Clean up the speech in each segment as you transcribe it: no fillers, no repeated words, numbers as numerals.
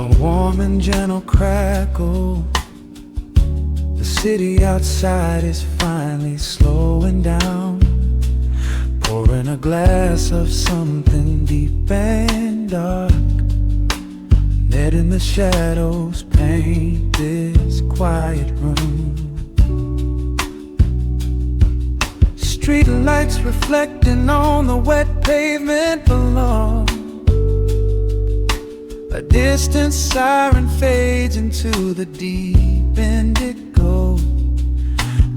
A warm and gentle crackle. The city outside is finally slowing down. Pouring a glass of something deep and dark. Letting the shadows paint this quiet room. Street lights reflecting on the wet pavement below. A distant siren fades into the deep indigo.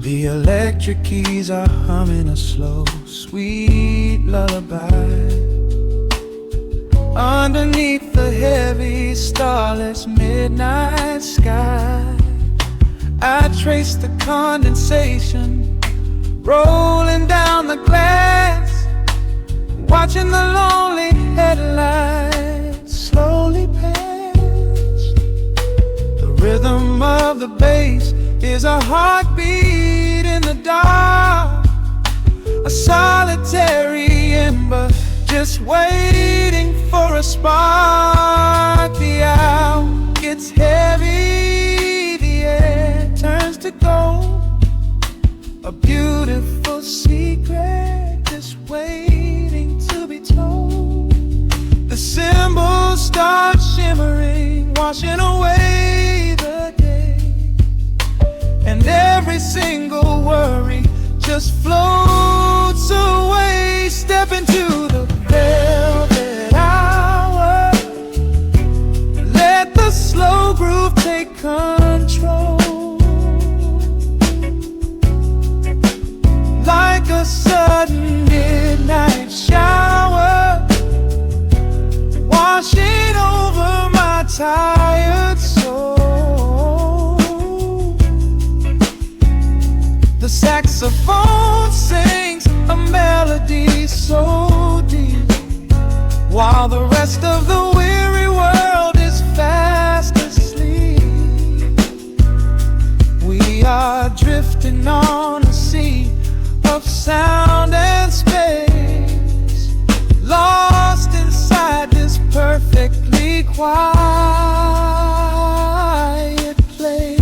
The electric keys are humming a slow, sweet lullaby. Underneath the heavy, starless midnight sky, I trace the condensation rolling down the glass, watching the lonely headlights slowly pass. The rhythm of the bass is a heartbeat in the dark, a solitary ember just waiting for a spark. The hour gets heavy, the air turns to gold. A beautiful secret just waiting to be told. The cymbals start shimmering, washing away the day, and every single worry just floats away. Step into the velvet hour, let the slow groove take control. Like a sudden midnight shower, washing over my tired soul. The saxophone sings a melody so deep, while the rest of the weary world is fast asleep. We are drifting on a sea of sound and space, lost inside this perfectly quiet place.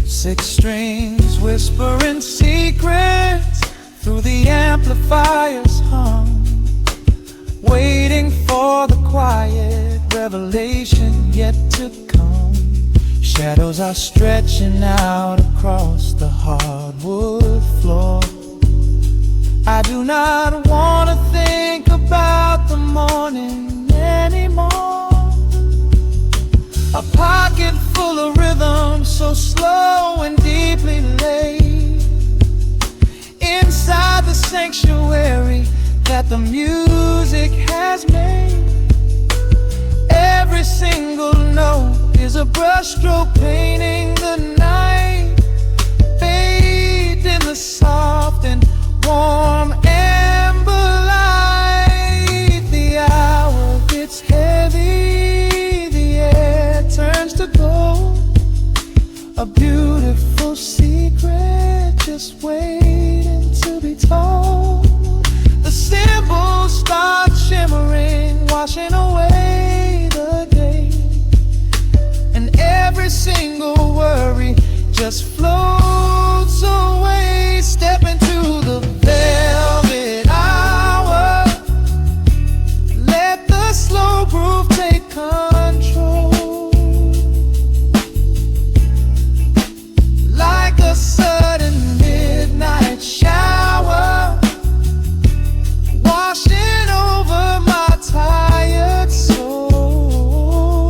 Six strings whispering secrets through the amplifier's hum, waiting for the quiet revelation yet to come. Shadows are stretching out across the hardwood floor. I do not want to think about the morning anymore. A pocket full of rhythm, so slow and deeply laid, inside the sanctuary that the music has made. Every single note is a brushstroke painting the night, bathed in the soft and warm amber light. The hour gets heavy, the air turns to gold. A beautiful secret just waiting to be told. The cymbals start shimmering, washing away the day, and every single worry just floats away. Step into the velvet hour, let the slow groove take control. Like a sudden midnight shower, washing over my tired soul.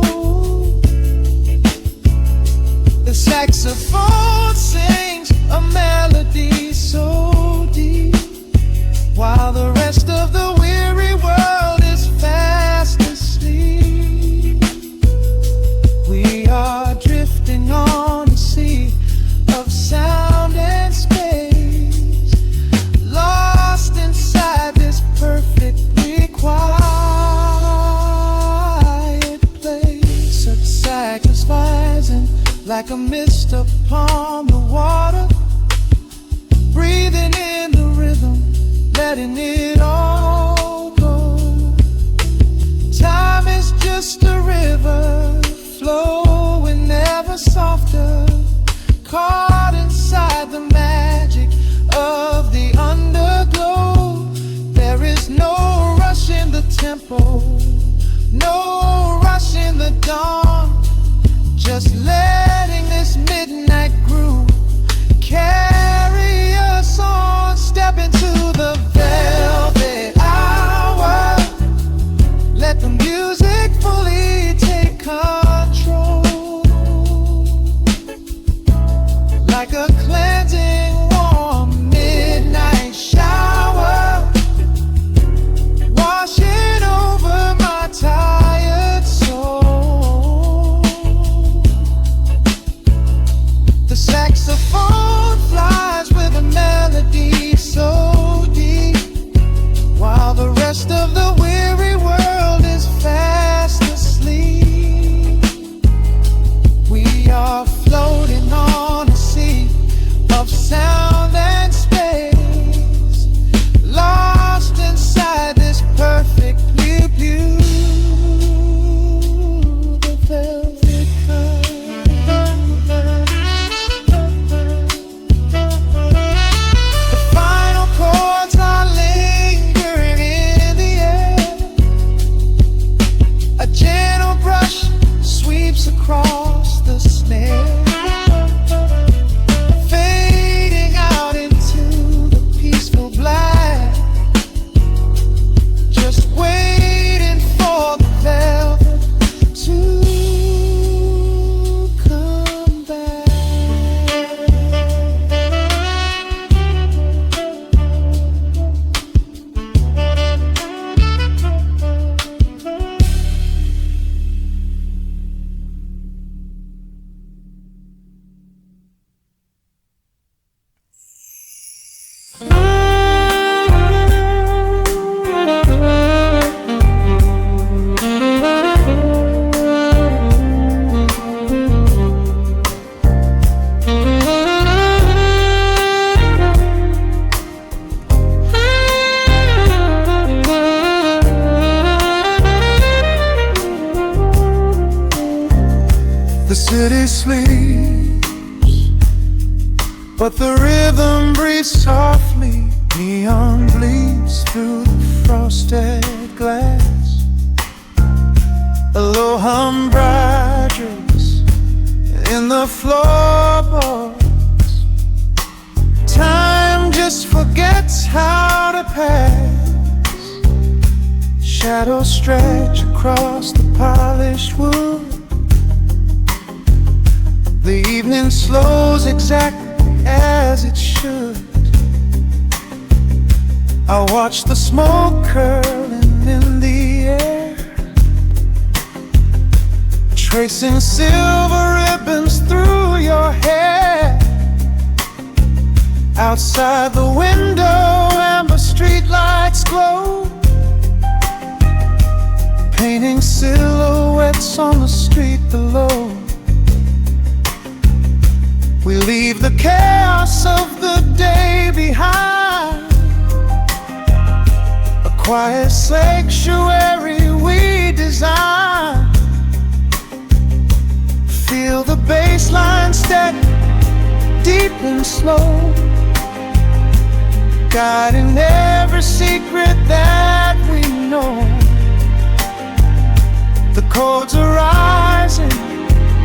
The saxophone like a cleansing warm midnight shower, washing over my tired soul. The saxophone flies with a melody so deep, while the rest of the weary world is fast asleep. We are floating on a sea of sound and space, lost inside this perfectly beautiful velvet curve. The final chords are lingering in the air. A gentle brush sweeps across the snare, fading out into the peaceful black, just waiting for the velvet to come back. The city sleeps, but the rhythm breathes softly. Neon bleeds through the frosted glass. A low hum brights in the floorboards. Time just forgets how to pass. Shadows stretch across the polished wood. The evening slows exactly as it should. I watch the smoke curling in the air, tracing silver ribbons through your hair. Outside the window, amber streetlights glow, painting silhouettes on the street below. We leave the chaos of the day behind, a quiet sanctuary we design. Feel the bass line steady, deep and slow, guiding every secret that we know. The chords are rising,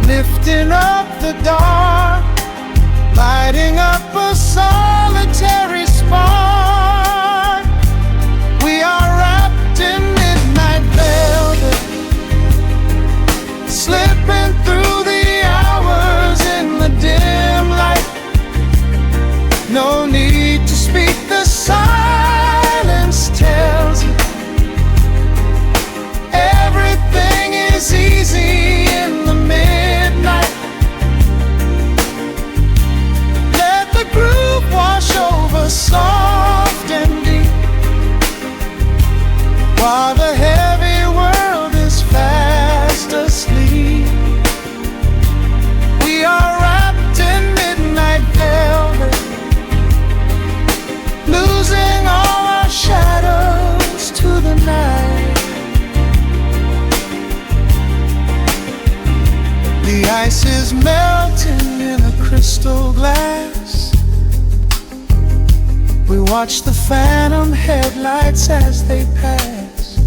lifting up the dark, lighting up a solitary spark. We are wrapped in midnight velvet, slipping through the hours in the dim light. No need to speak, the silence tells you everything is easy in the midnight. Groove wash over soft and deep, while the heavy world is fast asleep. We are wrapped in midnight velvet, losing all our shadows to the night. The ice is melting in a crystal glass. We watch the phantom headlights as they pass.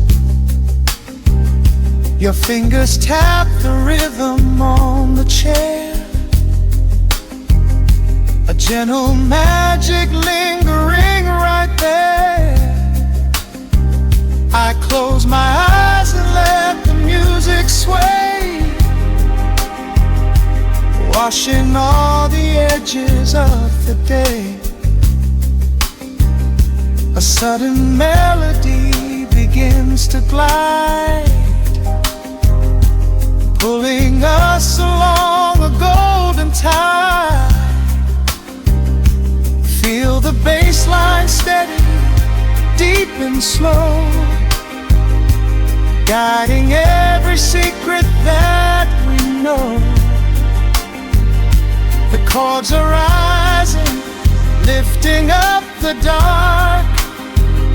Your fingers tap the rhythm on the chair, a gentle magic lingering right there. I close my eyes and let the music sway, washing all the edges of the day. A sudden melody begins to glide, pulling us along a golden tide. Feel the bass line steady, deep and slow, guiding every secret that we know. The chords are rising, lifting up the dark,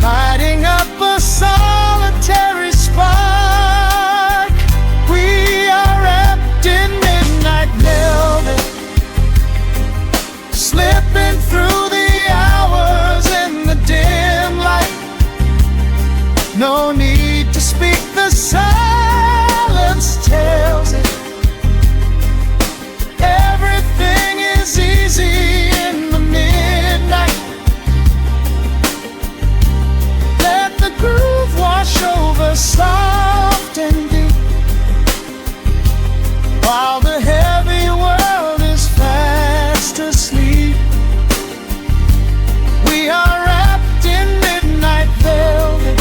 lighting up a solitary spark. We are wrapped in midnight velvet, slipping through the hours in the dim light. No need to speak, the silence tells it. Everything is easy in the midnight. Let the groove wash over soft and deep, while the heavy world is fast asleep. We are wrapped in midnight velvet,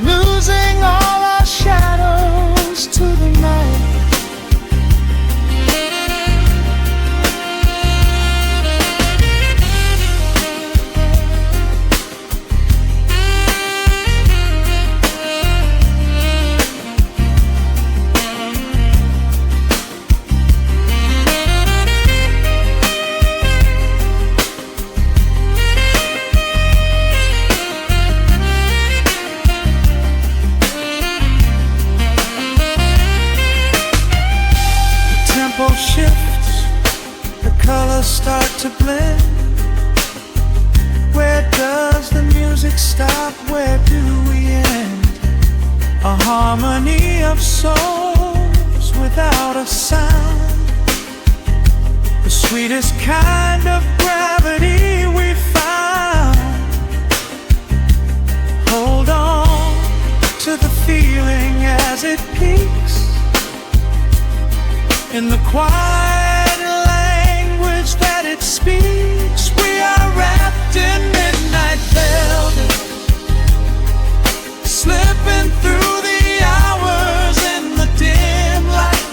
losing all our shadows to the night. Shifts, the colors start to blend. Where does the music stop? Where do we end? A harmony of souls without a sound, the sweetest kind of gravity we found. Hold on to the feeling as it peaks in the quiet language that it speaks. We are wrapped in midnight velvet, slipping through the hours in the dim light.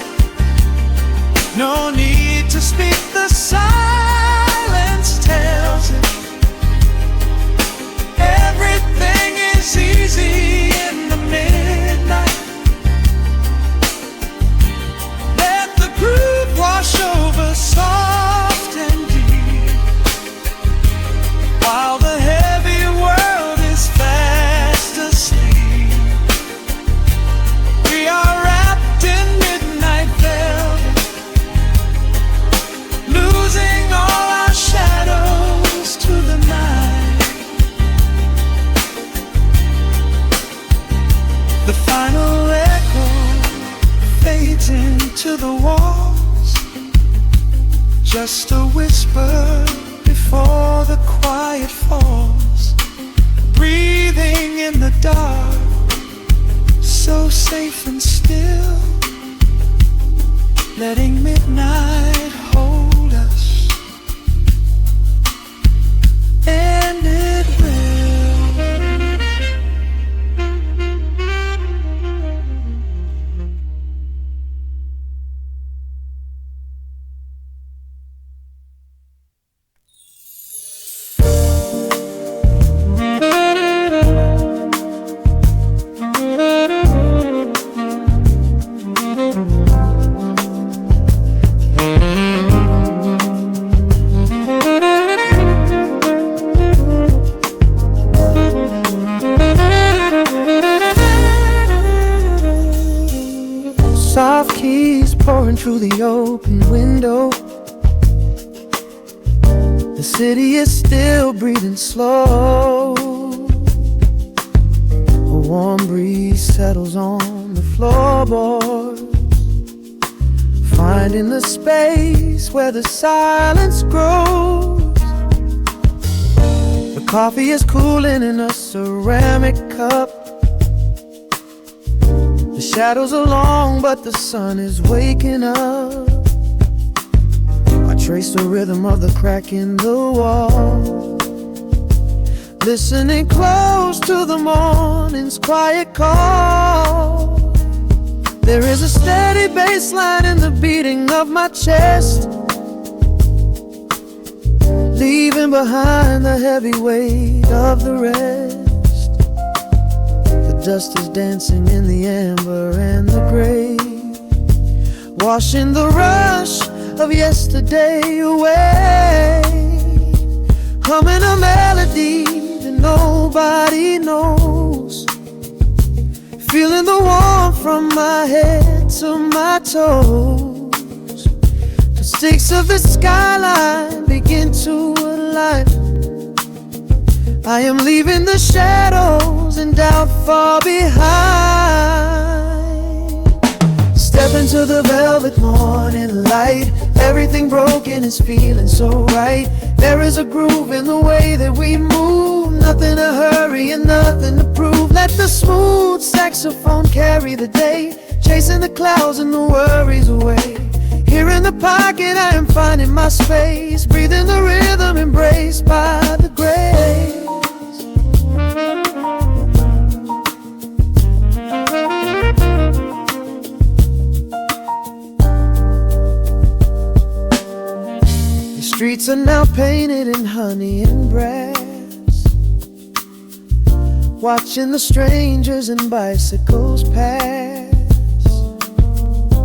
No need to speak, the silence tells it. Everything is easy in the midnight. Wash over soft and deep, while the heavy world is fast asleep. We are wrapped in midnight velvet, losing all our shadows to the night. The final echo fades into the wall, just a whisper before the quiet falls. Breathing in the dark, so safe and still, letting midnight hold us, and it will. Soft keys pouring through the open window. The city is still breathing slow. A warm breeze settles on the floorboards, finding the space where the silence grows. The coffee is cooling in a ceramic cup. The Shadows are long, but the sun is waking up. I trace the rhythm of the crack in the wall, listening close to the morning's quiet call. There is a steady bass line in the beating of my chest, leaving behind the heavy weight of the rest. The dust is dancing in the amber and the gray, washing the rush of yesterday away. Humming a melody that nobody knows, feeling the warmth from my head to my toes. The stakes of the skyline begin to align. I am leaving the shadows and doubt far behind. Step into the velvet morning light. Everything broken is feeling so right. There is a groove in the way that we move, nothing to hurry and nothing to prove. Let the smooth saxophone carry the day, chasing the clouds and the worries away. Here in the pocket I am finding my space, breathing the rhythm embraced by the grace. Streets are now painted in honey and brass, watching the strangers and bicycles pass.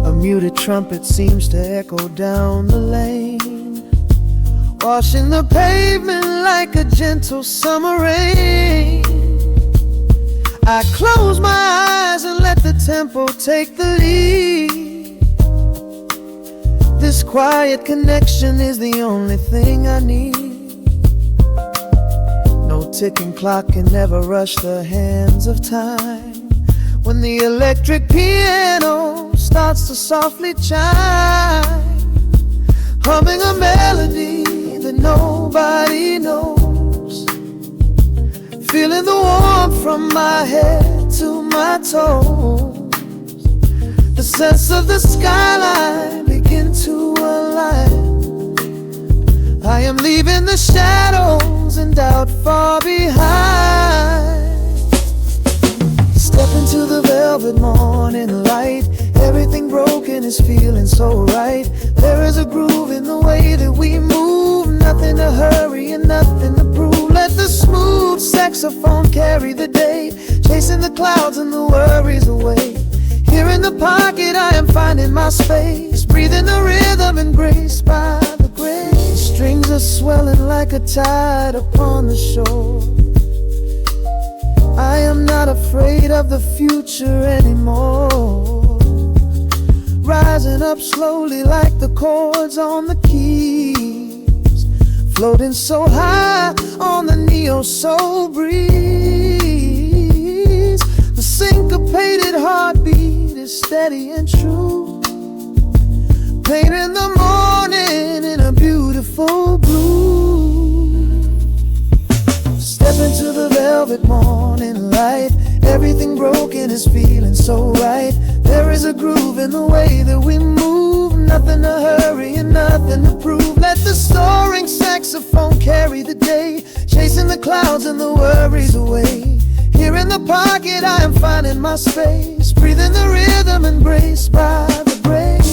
A muted trumpet seems to echo down the lane, washing the pavement like a gentle summer rain. I close my eyes and let the tempo take the lead. This quiet connection is the only thing I need. No ticking clock can ever rush the hands of time. When the electric piano starts to softly chime, humming a melody that nobody knows, feeling the warmth from my head to my toes. The sense of the skyline begin to align. I am leaving the shadows and doubt far behind. Step into the velvet morning light. Everything broken is feeling so right. There is a groove in the way that we move, nothing to hurry and nothing to prove. Let the smooth saxophone carry the day, chasing the clouds and the worries away. Here in the pocket I am finding my space, breathing the rhythm embraced by the grace. Strings are swelling like a tide upon the shore. I am not afraid of the future anymore, rising up slowly like the chords on the keys, floating so high on the neo-soul breeze. The syncopated heartbeat is steady and true, painting the morning in a beautiful blue. Step into the velvet morning light. Everything broken is feeling so right. There is a groove in the way that we move, nothing to hurry and nothing to prove. Let the soaring saxophone carry the day, chasing the clouds and the worries away. Here in the pocket I am finding my space, breathing the rhythm embraced by the grace.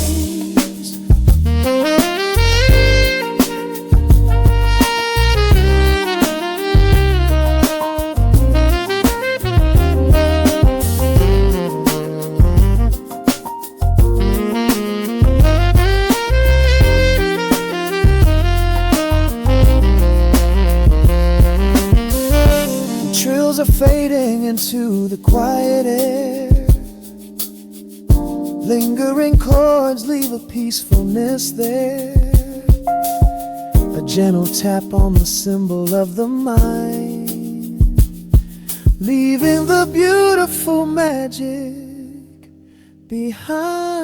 Trills are fading into the quiet air. Lingering chords leave a peacefulness there. A gentle tap on the cymbal of the mind, leaving the beautiful magic behind.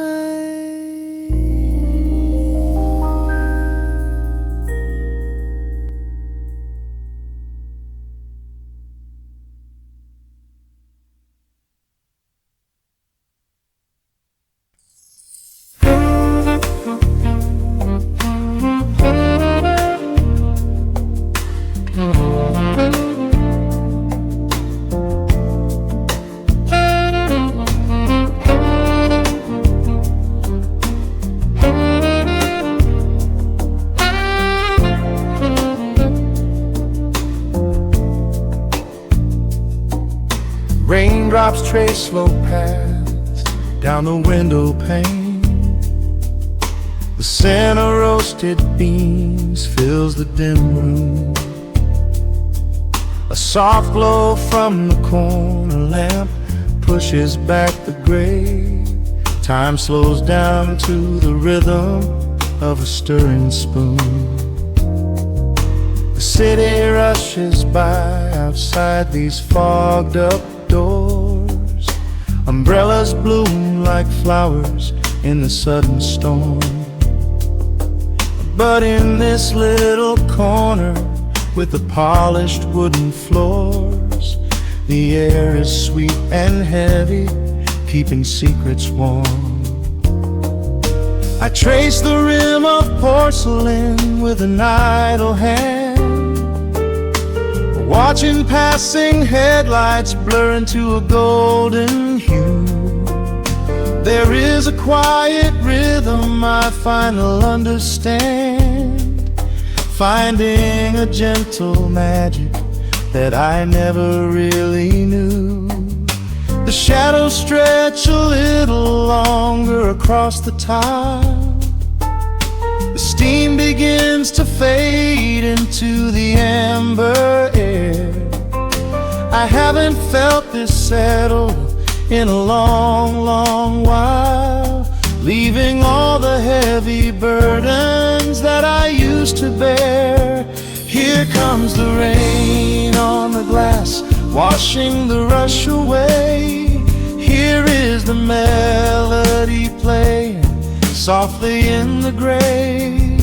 Raindrops trace slow paths down the window pane. The scent of roasted beans fills the dim room. A soft glow from the corner lamp pushes back the gray. Time slows down to the rhythm of a stirring spoon. The city rushes by outside these fogged up doors. Umbrellas bloom like flowers in the sudden storm. But in this little corner with the polished wooden floors, the air is sweet and heavy, keeping secrets warm. I trace the rim of porcelain with an idle hand, watching passing headlights blur into a golden hue. There is a quiet rhythm I finally understand, finding a gentle magic that I never really knew. The shadows stretch a little longer across the tile. The steam begins to fade into the amber air. I haven't felt this settled in a long, long while, leaving all the heavy burdens that I used to bear. Here comes the rain on the glass, washing the rush away. Here is the melody playing softly in the gray.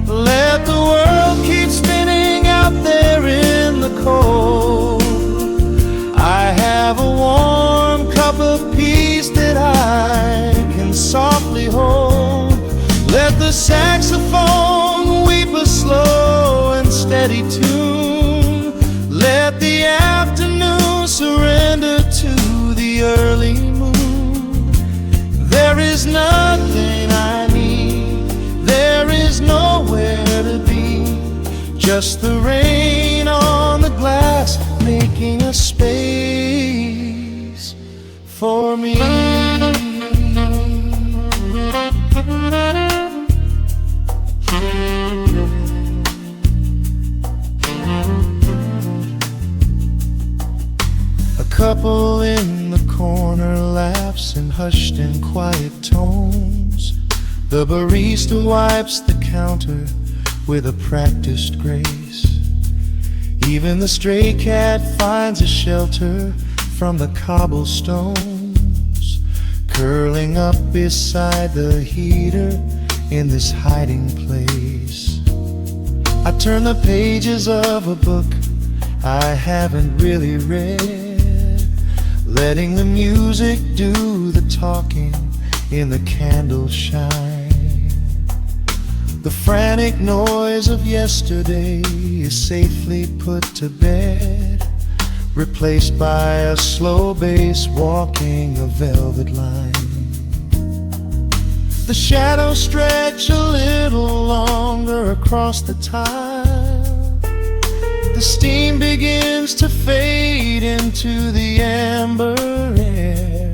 Let the world keep spinning out there in the cold. I have a warm cup of peace that I can softly hold. Let the saxophone weep a slow and steady tune. Let the afternoon surrender to the early moon. There is nothing I need, there is nowhere to be, just the rain on the glass making a space for me. A couple in the corner laughs in hushed and quiet tones. The barista wipes the counter with a practiced grace. Even the stray cat finds a shelter from the cobblestones, curling up beside the heater in this hiding place. I turn the pages of a book I haven't really read, letting the music do the talking in the candle shine. The frantic noise of yesterday is safely put to bed, replaced by a slow bass walking a velvet line. The shadows stretch a little longer across the tile. The steam begins to fade into the amber air.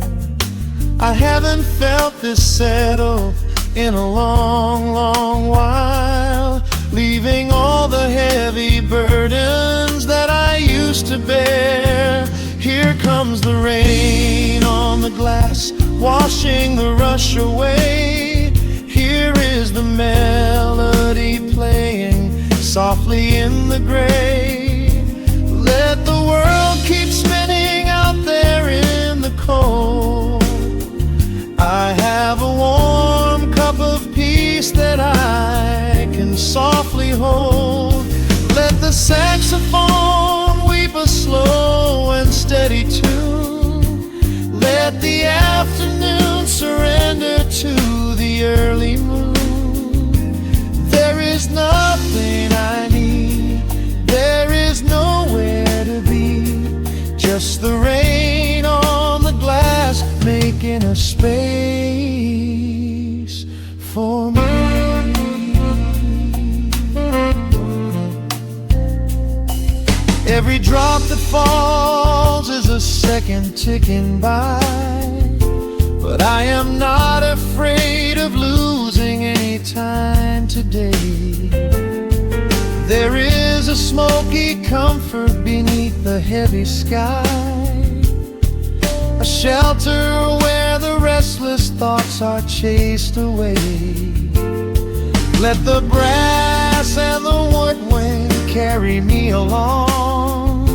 I haven't felt this settle in a long, long while, leaving all the heavy burdens that I used to bear. Here comes the rain on the glass, washing the rush away. Here is the melody playing softly in the gray. Let the world keep spinning out there in the cold. I have a warm cup of peace that I can softly hold. Let the saxophone weep a slow and steady tune. Let the afternoon surrender to the early moon. There is nothing I need, there is nowhere to be, just the rain on the glass making a space for me. Every drop that falls falls is a second ticking by, but I am not afraid of losing any time today. There is a smoky comfort beneath the heavy sky, a shelter where the restless thoughts are chased away. Let the brass and the woodwind carry me along,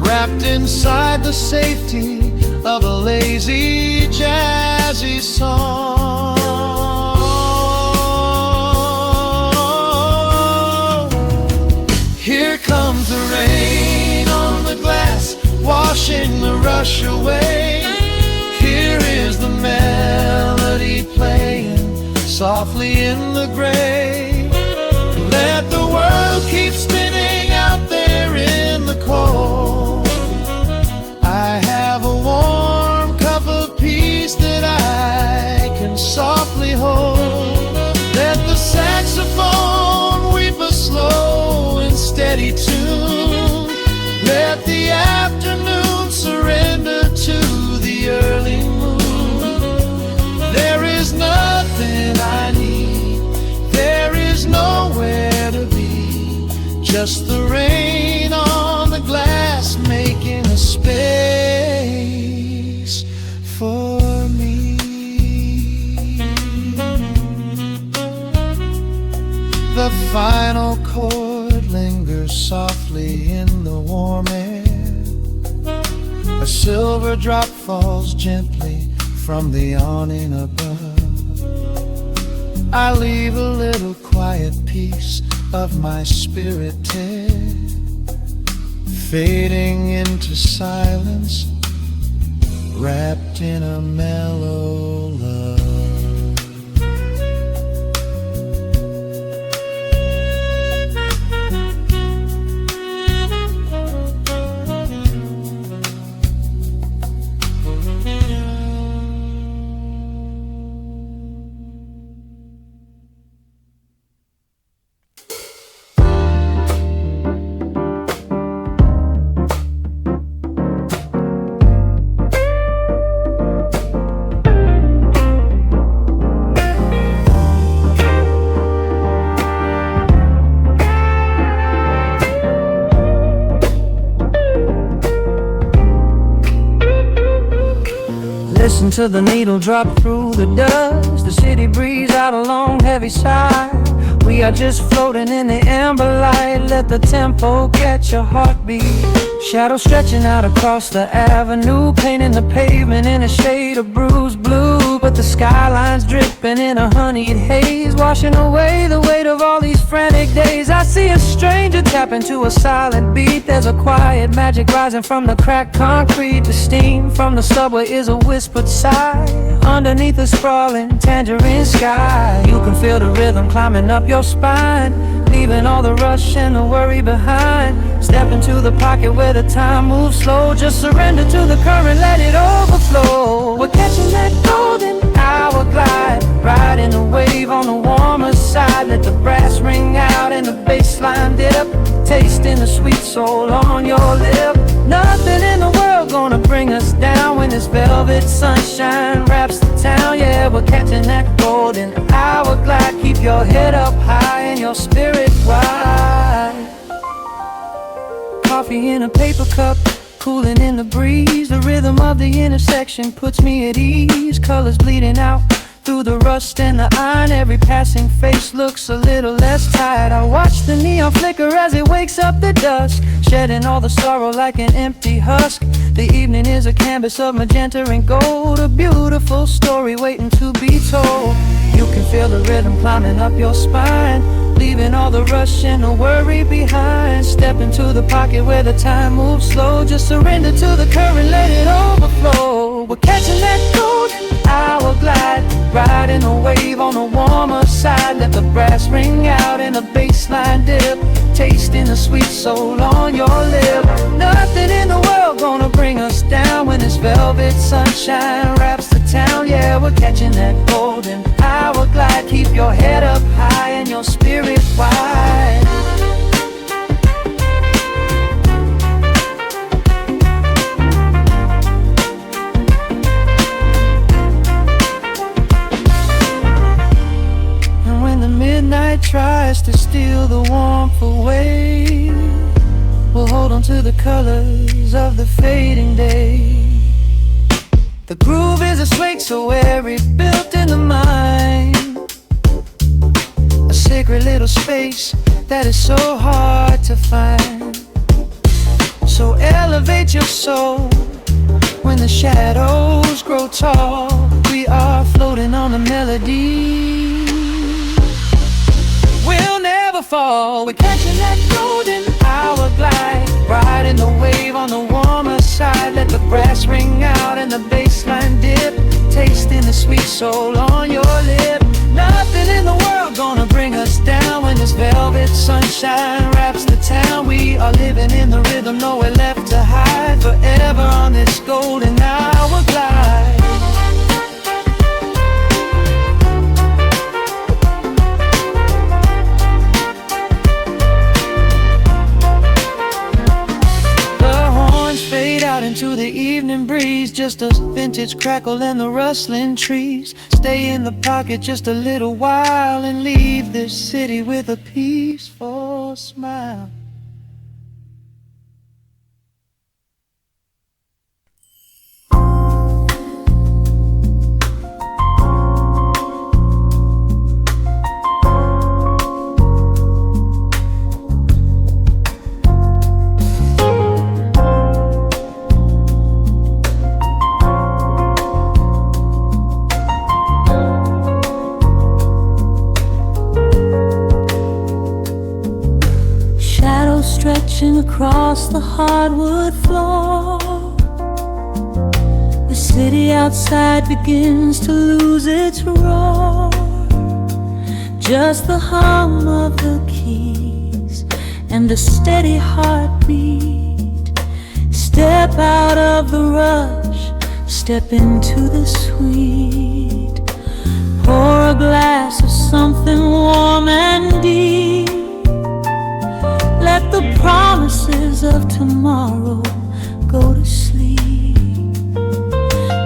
wrapped inside the safety of a lazy, jazzy song. Here comes the rain on the glass, washing the rush away. Here is the melody playing softly in the gray. Let the world keep spinning out there in the cold. I have a warm cup of peace that I can softly hold. Let the saxophone weep a slow and steady tune. Let the afternoon surrender to the early moon. There is nothing I need, there is nowhere to be, just the rain on the glass making a space for me. The final chord lingers softly in the warm air. A silver drop falls gently from the awning above. I leave a little quiet piece of my spirit tear, fading into silence, wrapped in a mellow love. Listen to the needle drop through the dust. The city breeze out a long heavy sigh. We are just floating in the amber light. Let the tempo catch your heartbeat. Shadows stretching out across the avenue, painting the pavement in a shade of bruised blue. But the skyline's dripping in a honeyed haze, washing away the weight of all these frantic days. I see a stranger tap into a silent beat. There's a quiet magic rising from the cracked concrete. The steam from the subway is a whispered sigh underneath the sprawling tangerine sky. You can feel the rhythm climbing up your spine, leaving all the rush and the worry behind. Step into the pocket where the time moves slow. Just surrender to the current, let it overflow. We're catching that golden hour glide, riding the wave on the warmer side. Let the brass ring out and the bass line dip, tasting the sweet soul on your lip. Nothing in the world gonna bring us down when this velvet sunshine wraps the town. Yeah, we're catching that golden hour glide. Keep your head up high and your spirit wide. Coffee in a paper cup, cooling in the breeze. The rhythm of the intersection puts me at ease. Colors bleeding out through the rust and the iron. Every passing face looks a little less tired. I watch the neon flicker as it wakes up the dusk, shedding all the sorrow like an empty husk. The evening is a canvas of magenta and gold, a beautiful story waiting to be told. You can feel the rhythm climbing up your spine, leaving all the rush and the worry behind. Step into the pocket where the time moves slow. Just surrender to the current, let it overflow. We're catching that golden hour glide, riding a wave on the warmer side. Let the brass ring out and the bass line dip, tasting the sweet soul on your lip. Nothing in the world gonna bring us down when this velvet sunshine wraps the town. Yeah, we're catching that golden hour glide. Keep your head up high and your spirit wide. harmful way. We'll hold on to the colors of the fading day. The groove is a swing so airy, built in the mind, a sacred little space that is so hard to find. So elevate your soul when the shadows grow tall. We are floating on a melody. We'll never fall. We're catching that golden hour glide, riding the wave on the warmer side. Let the brass ring out and the bass line dip, tasting the sweet soul on your lip. Nothing in the world gonna bring us down when this velvet sunshine wraps the town. We are living in the rhythm, nowhere left to hide, forever on this golden hour glide. Into the evening breeze, just a vintage crackle and the rustling trees. Stay in the pocket just a little while and leave this city with a peaceful smile. Stretching across the hardwood floor, the city outside begins to lose its roar. Just the hum of the keys and a steady heartbeat. Step out of the rush, step into the sweet. Pour a glass of something warm and deep. Let the promises of tomorrow go to sleep.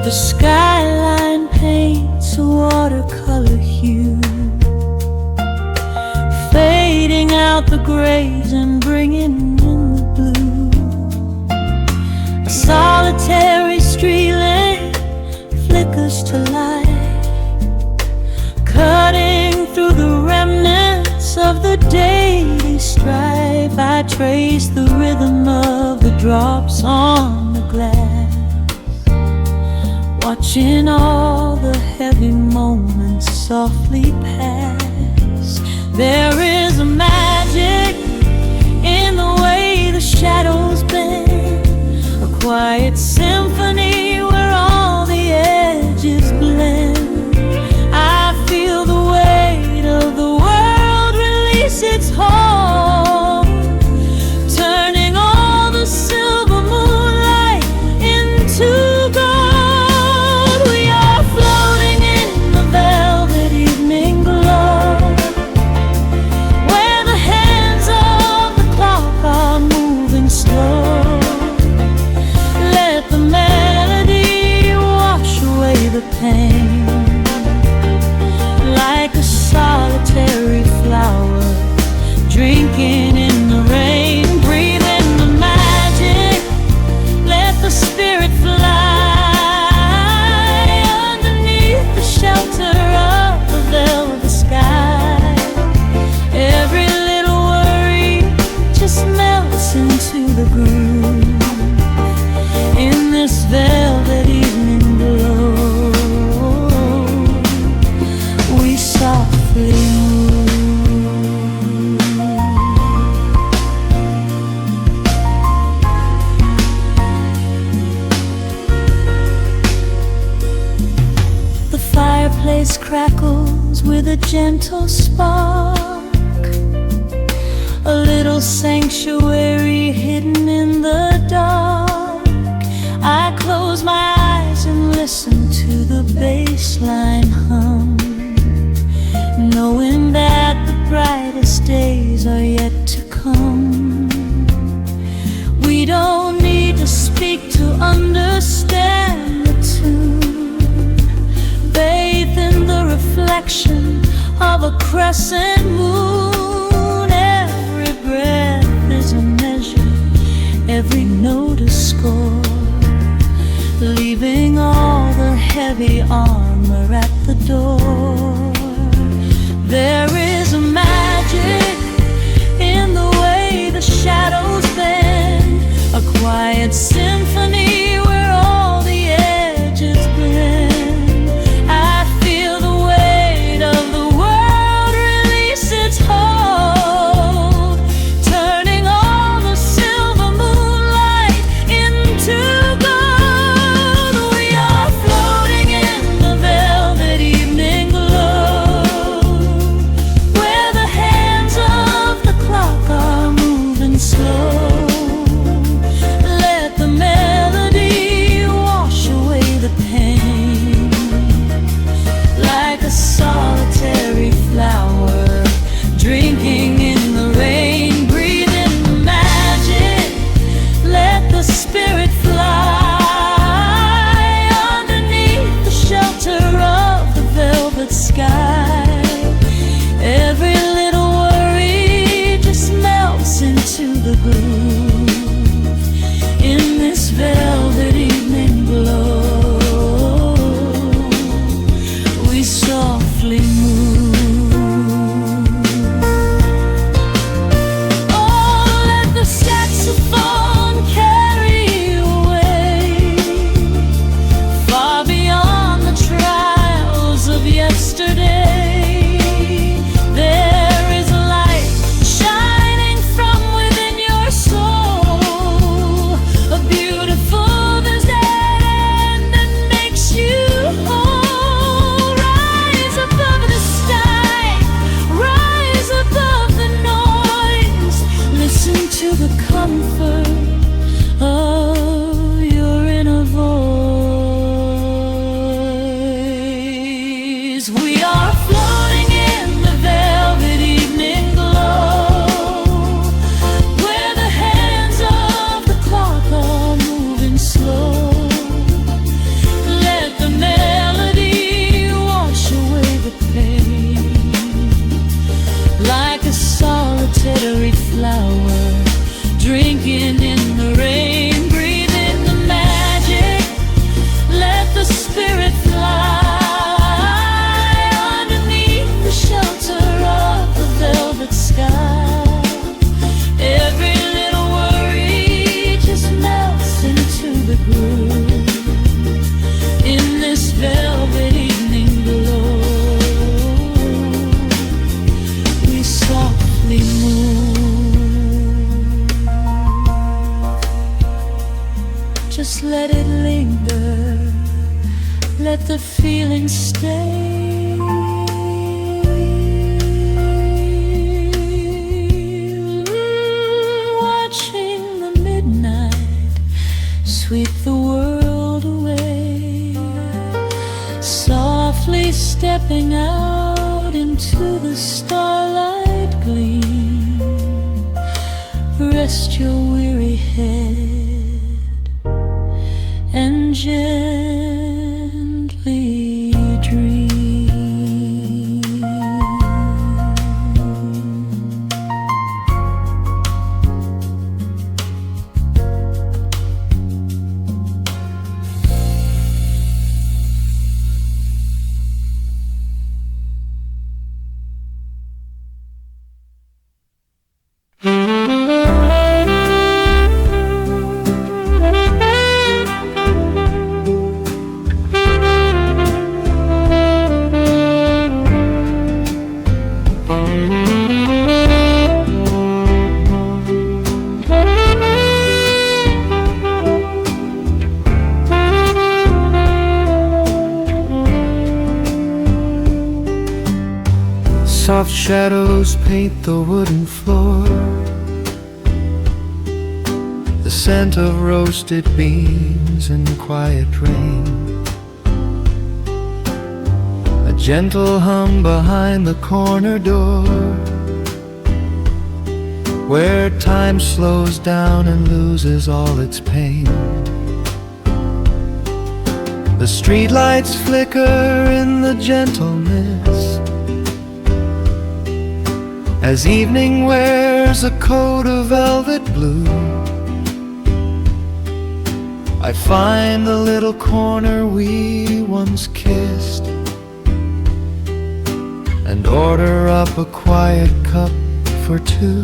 The skyline paints a watercolor hue, fading out the grays and bringing in the blue. A solitary street lamp flickers to light, cutting through the remnants of the daily strife. I trace the rhythm of the drops on the glass, watching all the heavy moments softly pass. There is a magic in the way the shadows bend, a quiet symphony where all the edges blend. I feel the weight of the world release its hold, turning all the silver moonlight into gold. We are floating in the velvet evening glow, where the hands of the clock are moving slow. Let the melody wash away the pain, like a solitary flower drinking in the rain. Breathe in the magic, let the spirit fly underneath the shelter of the velvet sky. Every little worry just melts into the groove in this velvet evening glow. We softly move. The fireplace crackles with a gentle spark, a little sanctuary hidden in the dark. I close my eyes and listen to the bass line hum, knowing that the brightest days are yet to come. We don't need to speak to understand the tune, bathed in the reflection of a crescent moon. Every slow. Let the melody wash away the pain, like a solitary flower drinking in the rain. Breathe in the magic, let the spirit fly underneath the shelter of the velvet sky. Every little worry just melts into the groove in this velvet evening glow. We softly move. Oh, let the saxophone carry you away, far beyond the trials of yesterday. To the comfort of your inner voice. We are floating in the velvet evening glow, where the hands of the clock are moving slow. Let the melody wash away the pain, like a solitary flower drinking in the rain. Breathe in the magic, let the spirit fly underneath the shelter of the velvet sky. Every little worry just melts into the groove in this velvet evening glow. We softly move. Just let it linger, let the feeling stay. Watching the midnight sweep the world away, softly stepping out into the starlight gleam. Rest your weary head and gently dream. Soft shadows paint the wooden floor, the scent of roasted beans and quiet rain, a gentle hum behind the corner door, where time slows down and loses all its pain. The streetlights flicker in the gentle mist, as evening wears a coat of velvet blue. I find the little corner we once kissed, and order up a quiet cup for two.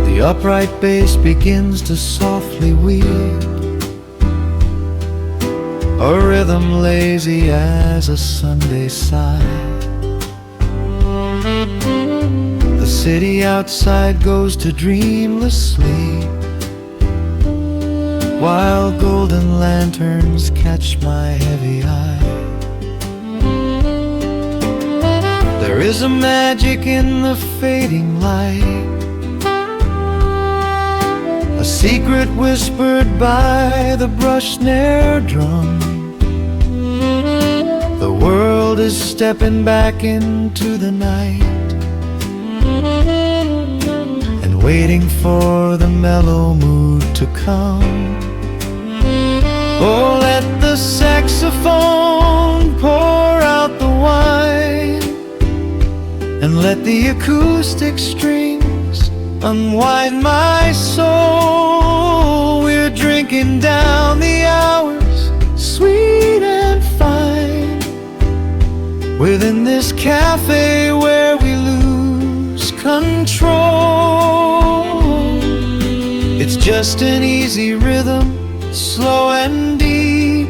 The upright bass begins to softly weave, a rhythm lazy as a Sunday sigh. The city outside goes to dreamless sleep, while golden lanterns catch my heavy eye. There is a magic in the fading light, a secret whispered by the brush snare drum. The world is stepping back into the night and waiting for the mellow mood to come. Oh, let the saxophone pour out the wine, and let the acoustic strings unwind my soul. We're drinking down the hours, sweet and fine, within this cafe where we lose control. It's just an easy rhythm, slow and deep,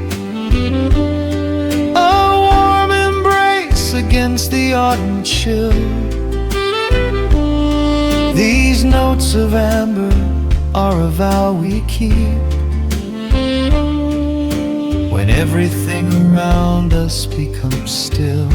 a warm embrace against the autumn chill. These notes of amber are a vow we keep when everything around us becomes still.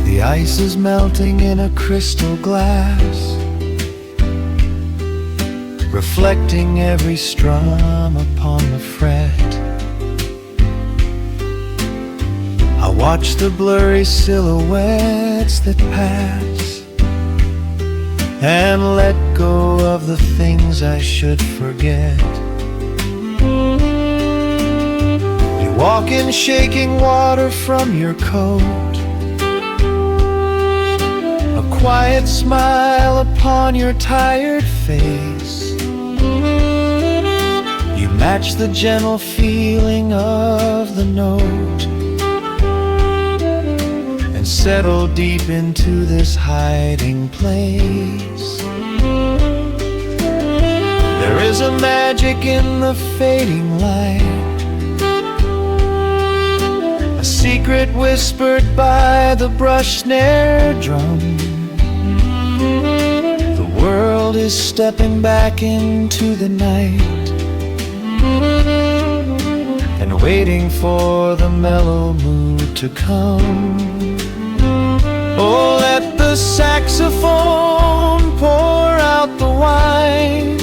The ice is melting in a crystal glass, reflecting every strum upon the fret. I watch the blurry silhouettes that pass and let go of the things I should forget. You walk in shaking water from your coat, a quiet smile upon your tired face. You match the gentle feeling of the note and settle deep into this hiding place. There is a magic in the fading light, a secret whispered by the brush snare drum. The world is stepping back into the night and waiting for the mellow mood to come. Oh, let the saxophone pour out the wine,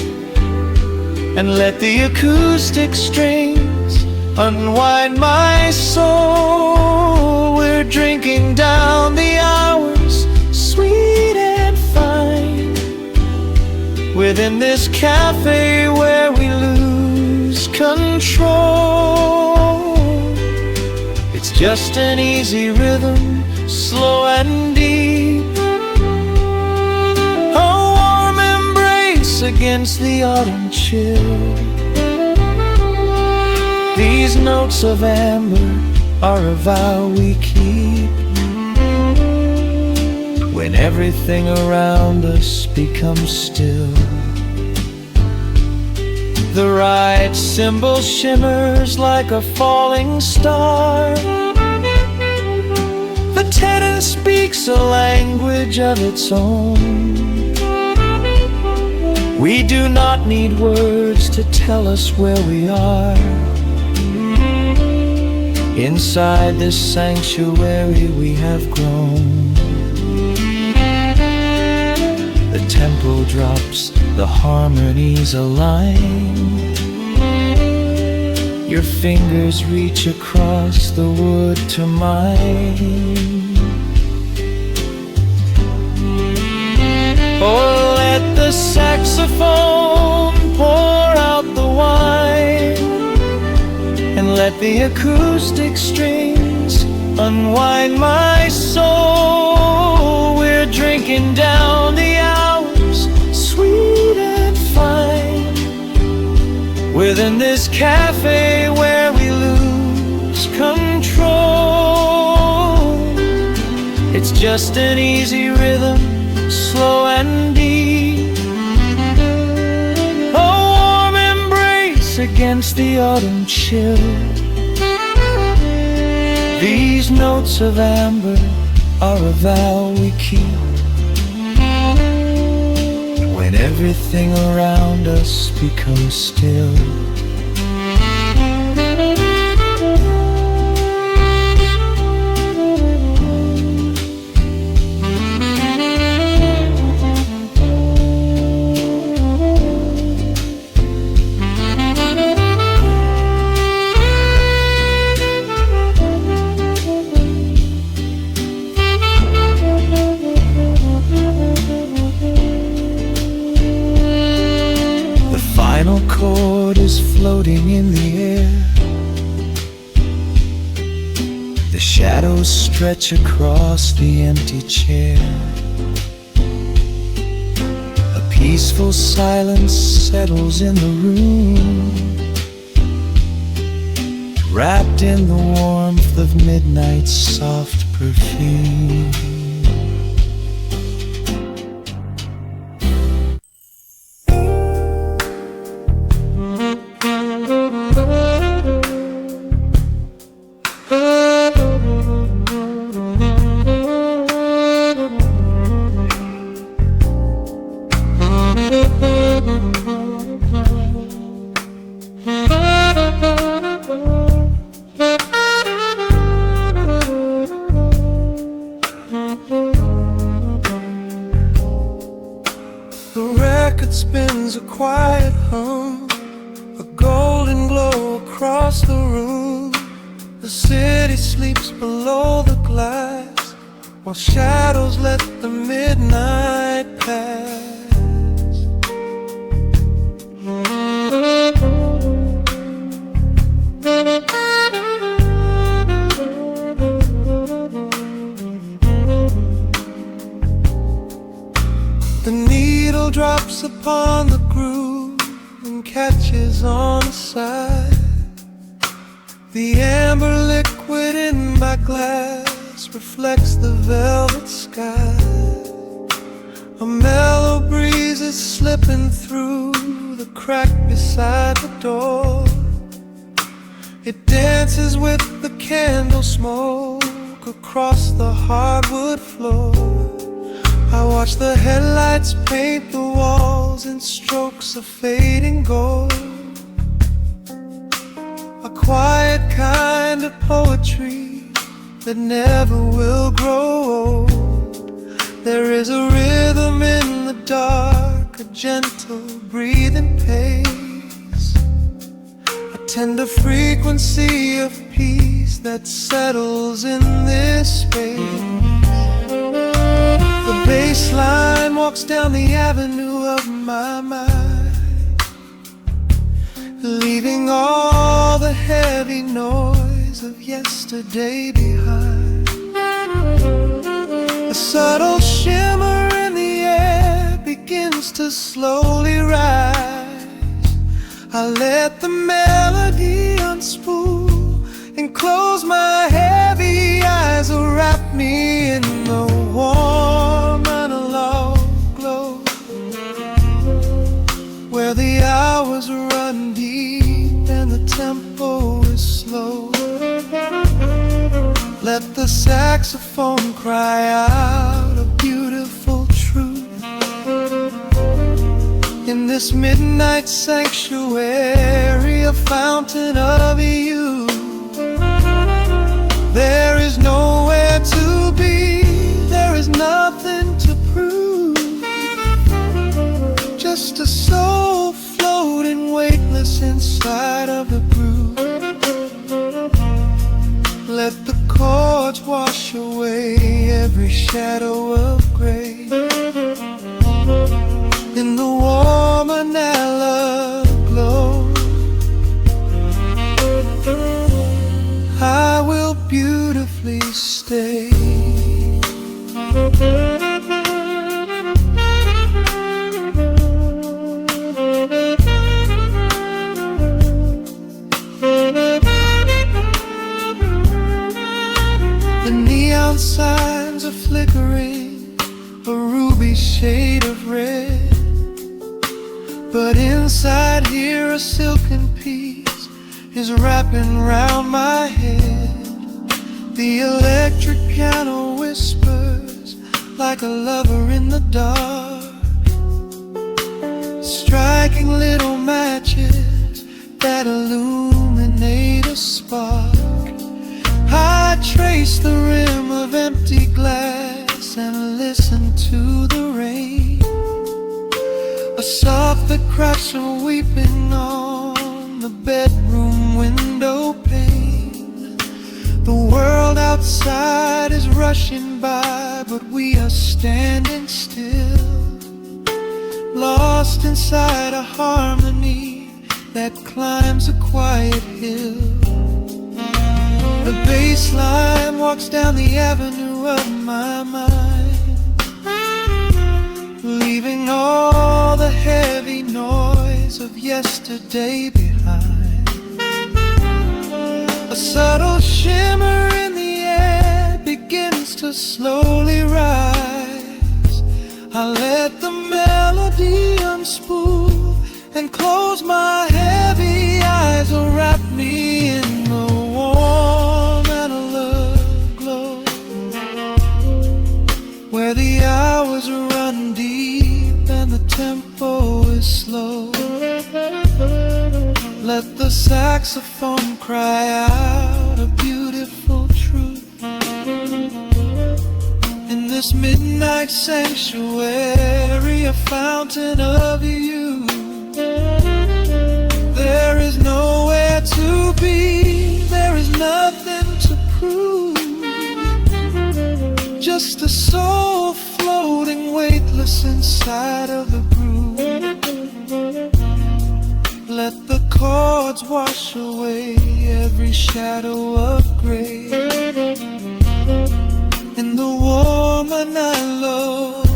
and let the acoustic strings unwind my soul. We're drinking down the hours, sweet and fine, within this cafe where we lose control. It's just an easy rhythm, slow and deep, a warm embrace against the autumn chill. These notes of amber are a vow we keep when everything around us becomes still. The right cymbal shimmers like a falling star, the tenor speaks a language of its own. We do not need words to tell us where we are. Inside this sanctuary we have grown. The tempo drops, the harmonies align. Your fingers reach across the wood to mine. Oh, let the saxophone pour out the wine, and let the acoustic strings unwind my soul. We're drinking down the hours, sweet and fine, within this cafe where we lose control. It's just an easy rhythm, slow and deep, a warm embrace against the autumn chill. These notes of amber are a vow we keep when everything around us becomes still. Final chord is floating in the air. The shadows stretch across the empty chair. A peaceful silence settles in the room, wrapped in the warmth of midnight's soft perfume. The record spins a quiet hum, a golden glow across the room. The city sleeps below the glass, while shadows let the midnight pass. The needle drops upon the groove and catches on the side. The amber liquid in my glass reflects the velvet sky. A mellow breeze is slipping through the crack beside the door. It dances with the candle smoke across the hardwood floor. I watch the headlights paint the walls in strokes of fading gold. A quiet kind of poetry that never will grow old. There is a rhythm in the dark, a gentle breathing pace, a tender frequency of peace that settles in this space. The bass line walks down the avenue of my mind, leaving all the heavy noise of yesterday behind. A subtle shimmer in the air begins to slowly rise. I let the melody unspool and close my heavy eyes, wrap me in the warm analog glow, where the hours run deep and the tempo is slow. Let the saxophone cry out a beautiful truth in this midnight sanctuary, a fountain of youth. There is nowhere to be, there is nothing to prove, just a soul floating weightless inside of the groove. Let the chords wash away every shadow of gray in the warm analog glow. I will beautifully stay. The neon signs are flickering, a room But inside here a silken peace is wrapping round my head. The electric piano whispers like a lover in the dark, striking little matches that illuminate a spark. I trace the rim of empty glass and listen to the rain, a soft that cracks from weeping on the bedroom window pane. The world outside is rushing by, but we are standing still, lost inside a harmony that climbs a quiet hill. The bass line walks down the avenue of my mind, leaving all the heavy noise of yesterday behind. A subtle shimmer in the air begins to slowly rise. I let the melody unspool and close my heavy eyes, will wrap me in the warm analog glow, where the hours run deep and the tempo is slow. Let the saxophone cry out a beautiful truth in this midnight sanctuary, a fountain of youth. There is nowhere to be, there is nothing to prove, just a soul floating weightless inside of the groove. Let the chords wash away every shadow of gray. In the woman I love,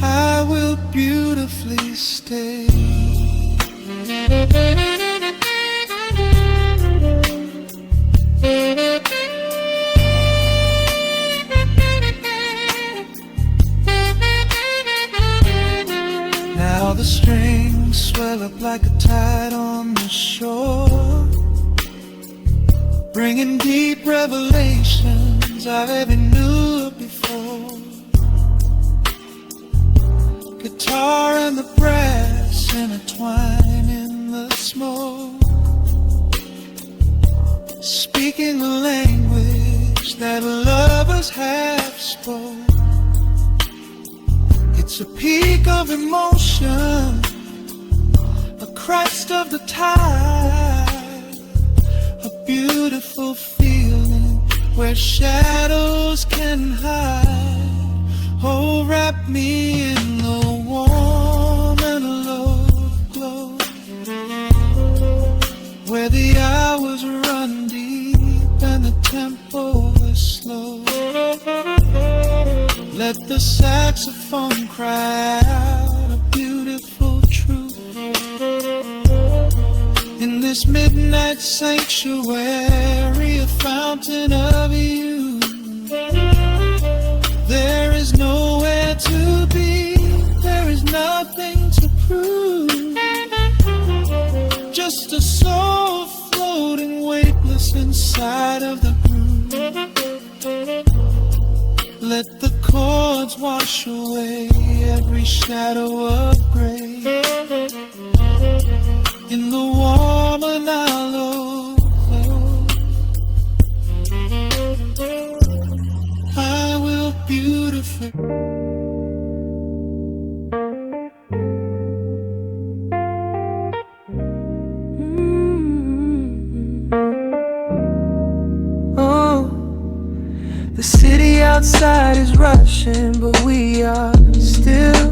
I will beautifully stay. Now the strings swell up like a tide on the shore, bringing deep revelations I've ever knew before. Guitar and the brass intertwine in the smoke, speaking a language that lovers have spoke. It's a peak of emotion, a crest of the tide, a beautiful feeling where shadows can hide. Oh, wrap me in the warm analog glow, where the hours run deep and the tempo is slow. Let the saxophone cry out a beautiful truth in this midnight sanctuary, a fountain of youth. There is nowhere to be, there is nothing to prove, just a soul floating weightless inside of the groove. Let the chords wash away every shadow of gray. In the warm and hollow glow, I will beautifully. The city outside is rushing, but we are still.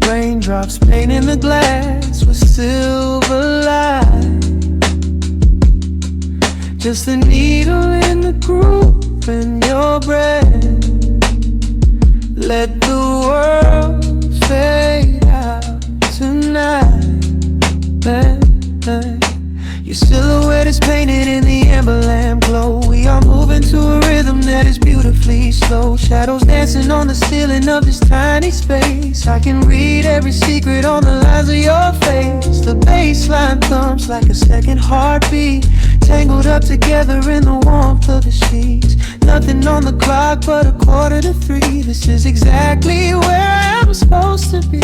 Raindrops painting the glass with silver light. Just a needle in the groove in your breath. Let the world fade out tonight. Your silhouette is painted in the amber lamp glow. We are moving to a rhythm that is beautifully slow. flow. Shadows dancing on the ceiling of this tiny space. I can read every secret on the lines of your face. The baseline thumps like a second heartbeat, tangled up together in the warmth of the sheets. Nothing on the clock but 2:45. This is exactly where I'm supposed to be.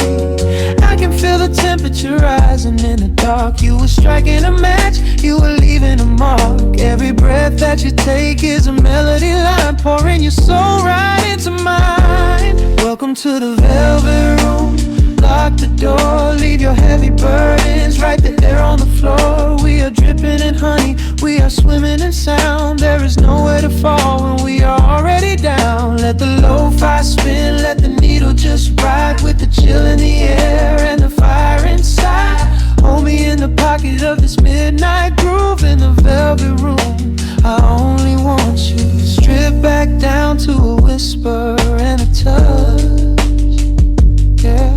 I can feel the temperature rising in the dark. You were striking a match, you were leaving a mark. Every breath that you take is a melody line, pouring your soul right into mine. Welcome to the velvet room. Lock the door, leave your heavy burdens right there on the floor. We are dripping in honey, we are swimming in sound. There is nowhere to fall when we are already down. Let the lo-fi spin, let the needle just ride, with the chill in the air and the fire inside. Hold me in the pocket of this midnight groove in the velvet room. I only want you. Strip back down to a whisper and a touch. Yeah,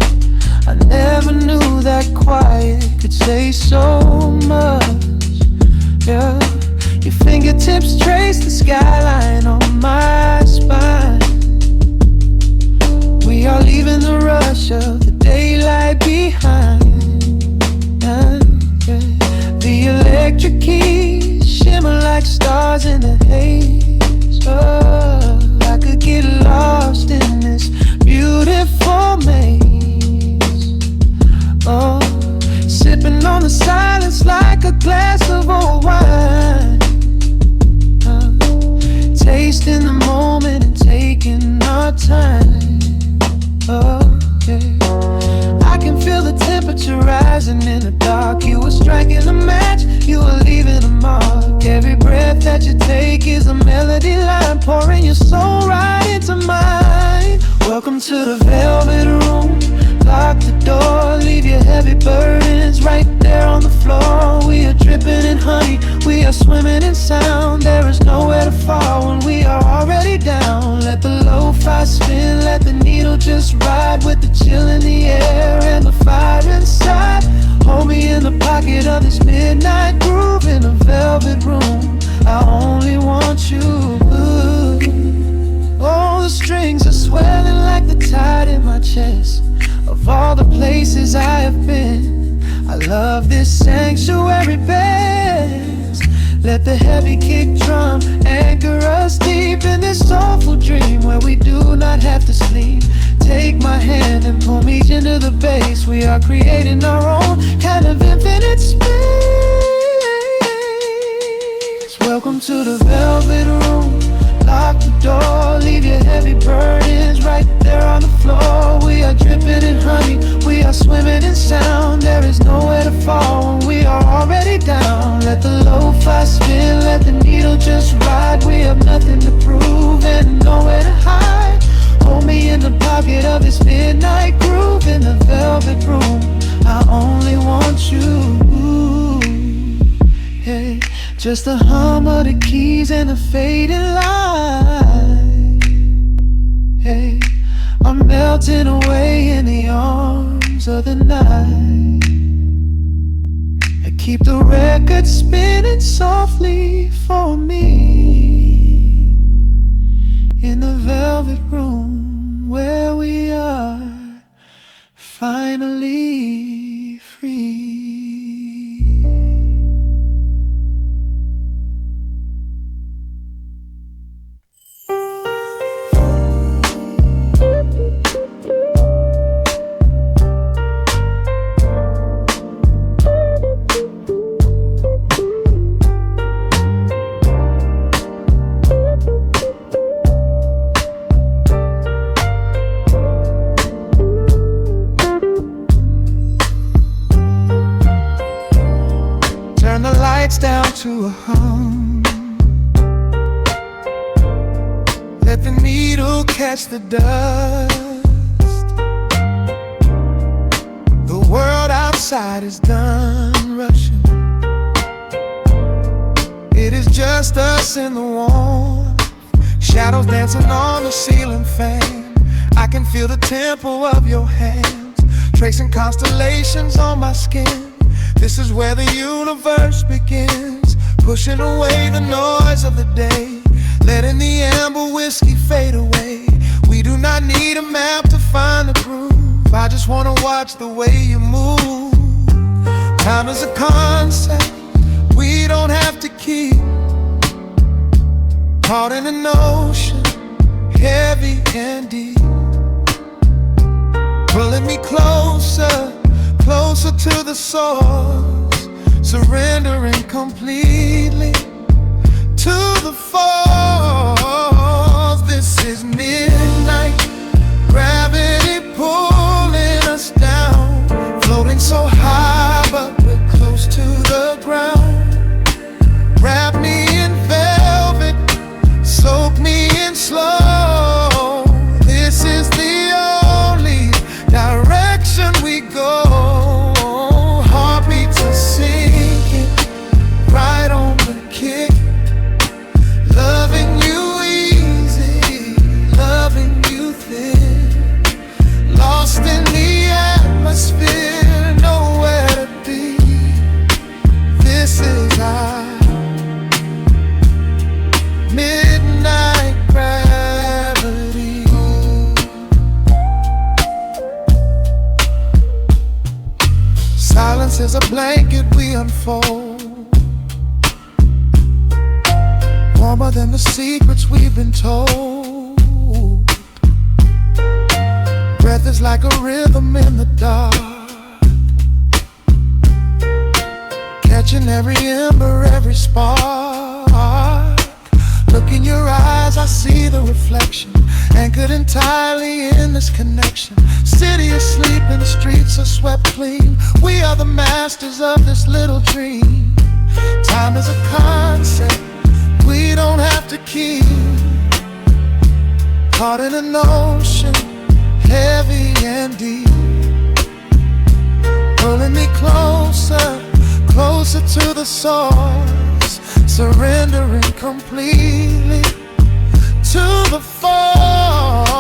I never knew that quiet could say so much. Yeah, your fingertips trace the skyline on my spine. We are leaving the rush of the daylight behind. The electric keys shimmer like stars in the haze. Oh, I could get lost in this beautiful maze. Oh, sipping on the silence like a glass of old wine. Tasting the moment and taking our time. Oh, yeah. I can feel the temperature rising in the dark. You were striking a match, you were leaving a mark. Every breath that you take is a melody line, pouring your soul right into mine. Welcome to the velvet room. Lock the door, leave your heavy burdens right there on the floor. We are dripping in honey, we are swimming in sound. There is nowhere to fall when we are already down. Let the lo-fi spin, let the needle just ride, with the chill in the air and the fire inside. Hold me in the pocket of this midnight groove in a velvet room. I only want you. Oh, the strings are swelling like the tide in my chest. Of all the places I have been, I love this sanctuary best. Let the heavy kick drum anchor us deep in this soulful dream where we do not have to sleep. Take my hand and pull me into the bass. We are creating our own kind of infinite space. Welcome to the velvet room. Lock the door, leave your heavy burdens right there on the floor. We are dripping in honey, we are swimming in sound. There is nowhere to fall when we are already down. Let the lo-fi spin, let the needle just ride. We have nothing to prove and nowhere to hide. Hold me in the pocket of this midnight groove in the velvet room. I only want you. Hey, just the hum of the keys and the fading light. Hey, I'm melting away in the arms of the night. I keep the record spinning softly for me in the velvet room where we are finally free. Down to a hum. Let the needle catch the dust. The world outside is done rushing. It is just us in the warmth. Shadows dancing on the ceiling fan. I can feel the tempo of your hands, tracing constellations on my skin. This is where the universe begins, pushing away the noise of the day. letting the amber whiskey fade away. We do not need a map to find the groove. I just wanna watch the way you move. Time is a concept we don't have to keep. Caught in an ocean, heavy and deep, pulling me closer, closer to the source, surrendering completely to the force. This is midnight, gravity pulling us down, floating so high but we're close to the ground. Wrap me in velvet, soak me in slow. This is the only direction we go. Heartbeats are sinking, right on the kick. Loving you easy, loving you thin. Lost in the atmosphere, nowhere to be. This is our midnight gravity. Silence is a blanket we unfold, warmer than the secrets we've been told. Breath is like a rhythm in the dark, catching every ember, every spark. Look in your eyes, I see the reflection, anchored entirely in this connection. City asleep and the streets are swept clean. We are the masters of this little dream. Time is a concept we don't have to keep. Caught in an ocean, heavy and deep, pulling me closer, closer to the source, surrendering completely to the force.